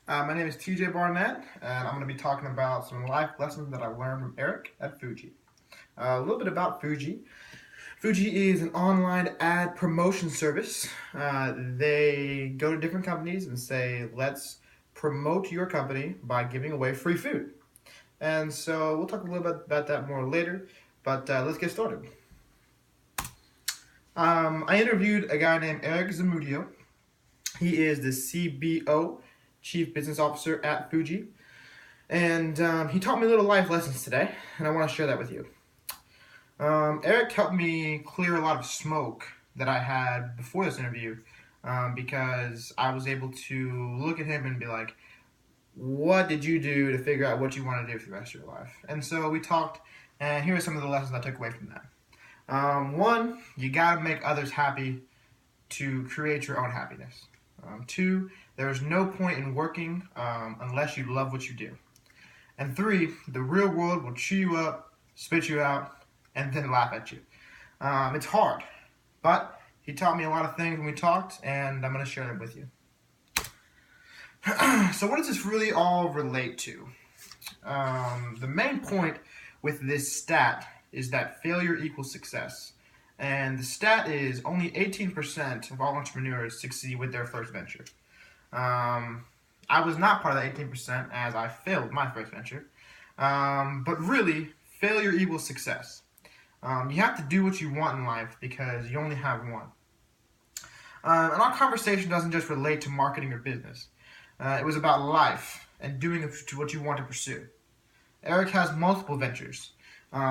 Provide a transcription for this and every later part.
My name is TJ Barnett, and I'm going to be talking about some life lessons that I learned from Eric at Fuji. A little bit about Fuji. Fuji is an online ad promotion service. They go to different companies and say, let's promote your company by giving away free food. And so we'll talk a little bit about that more later, but let's get started. I interviewed a guy named Eric Zamudio. He is the CBO, Chief Business Officer at Fuji. And he taught me little life lessons today, and I want to share that with you. Eric helped me clear a lot of smoke that I had before this interview because I was able to look at him and be like, what did you do to figure out what you want to do for the rest of your life? And so we talked, and here are some of the lessons I took away from that. One, you got to make others happy to create your own happiness. Two, there is no point in working unless you love what you do. And three, the real world will chew you up, spit you out, and then laugh at you. It's hard, but he taught me a lot of things when we talked, and I'm going to share them with you. So what does this really all relate to? The main point with this stat is that failure equals success. And the stat is only 18% of all entrepreneurs succeed with their first venture. I was not part of that 18% as I failed my first venture. But really, failure equals success. You have to do what you want in life because you only have one. And our conversation doesn't just relate to marketing or business. It was about life and doing what you want to pursue. Eric has multiple ventures.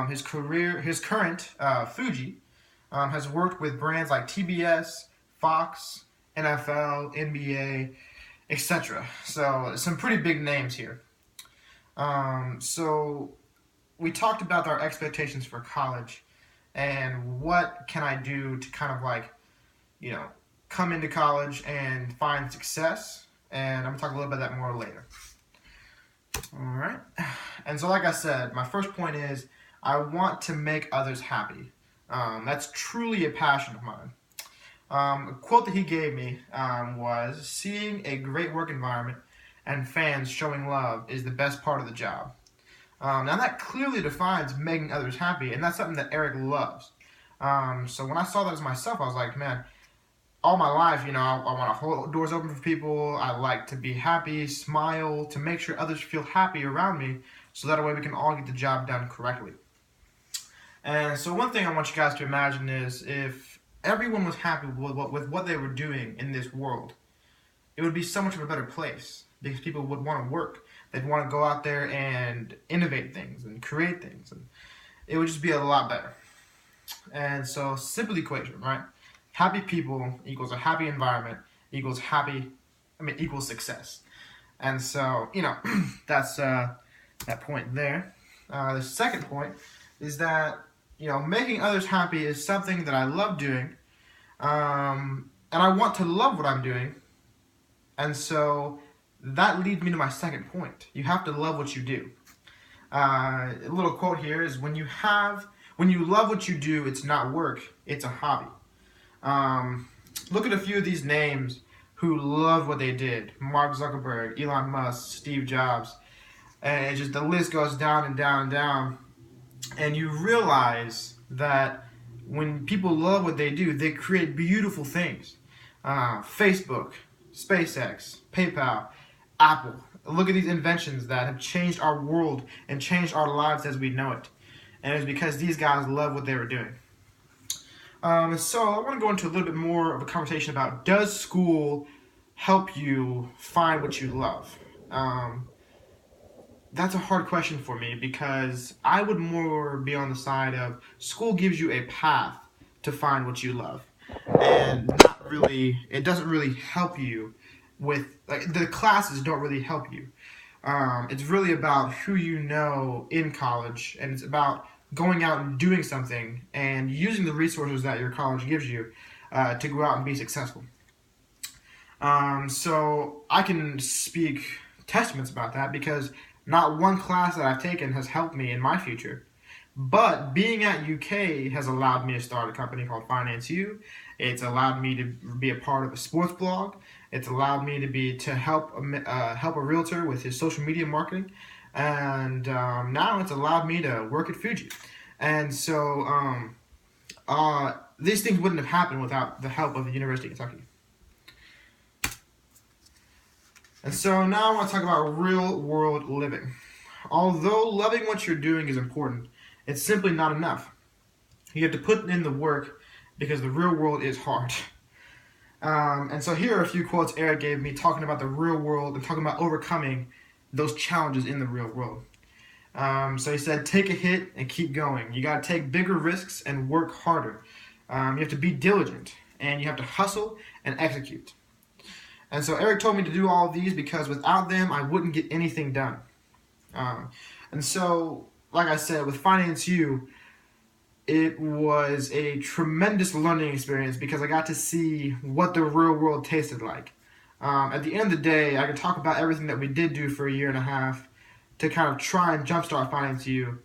His current Fuji, has worked with brands like TBS, Fox, NFL, NBA, etc. So some pretty big names here. So we talked about our expectations for college and what can I do to kind of come into college and find success. And I'm going to talk a little bit about that more later. All right. And so like I said, my first point is I want to make others happy. That's truly a passion of mine. A quote that he gave me was, seeing a great work environment and fans showing love is the best part of the job. Now that clearly defines making others happy, and that's something that Eric loves. So when I saw that as myself, I was like, man, all my life, I want to hold doors open for people. I like to be happy, smile, to make sure others feel happy around me, so that way we can all get the job done correctly. And so one thing I want you guys to imagine is if everyone was happy with what they were doing in this world, it would be so much of a better place because people would want to work. They'd want to go out there and innovate things and create things. And it would just be a lot better. And so simple equation, right? Happy people equals a happy environment equals success. And so, that's that point there. The second point is that making others happy is something that I love doing, and I want to love what I'm doing, and so that leads me to my second point. You have to love what you do. A little quote here is, when you love what you do, it's not work, it's a hobby. Look at a few of these names who love what they did. Mark Zuckerberg, Elon Musk, Steve Jobs, and the list goes down and down and down. And you realize that when people love what they do, they create beautiful things. Facebook, SpaceX, PayPal, Apple. Look at these inventions that have changed our world and changed our lives as we know it. And it's because these guys love what they were doing. So I want to go into a little bit more of a conversation about, does school help you find what you love? That's a hard question for me because I would more be on the side of school gives you a path to find what you love, and it doesn't really help you with, the classes don't really help you. It's really about who you know in college, and it's about going out and doing something and using the resources that your college gives you to go out and be successful. So I can speak testaments about that because not one class that I've taken has helped me in my future. But being at UK has allowed me to start a company called Finance U. It's allowed me to be a part of a sports blog. It's allowed me to help a realtor with his social media marketing, and now it's allowed me to work at Fuji. And so these things wouldn't have happened without the help of the University of Kentucky. And so now I want to talk about real world living. Although loving what you're doing is important, it's simply not enough. You have to put in the work because the real world is hard. And so here are a few quotes Eric gave me talking about the real world and talking about overcoming those challenges in the real world. So he said, take a hit and keep going. You got to take bigger risks and work harder. You have to be diligent and you have to hustle and execute. And so Eric told me to do all of these because without them, I wouldn't get anything done. And so, like I said, with Finance U, it was a tremendous learning experience because I got to see what the real world tasted like. At the end of the day, I could talk about everything that we did do for a year and a half to kind of try and jumpstart Finance U.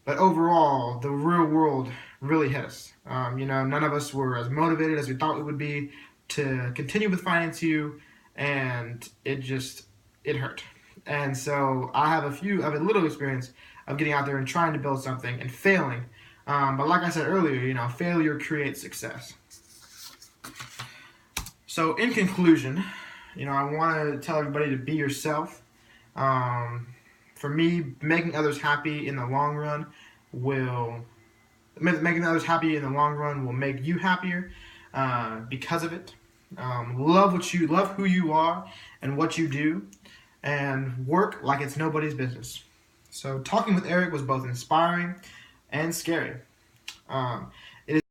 But overall, the real world really hit us. None of us were as motivated as we thought we would be to continue with Finance U, and it hurt. And so I have a little experience of getting out there and trying to build something and failing. But like I said earlier, failure creates success. So in conclusion, I want to tell everybody to be yourself. For me, making others happy in the long run will make you happier because of it. Love who you are and what you do, and work like it's nobody's business. So talking with Eric was both inspiring and scary. It is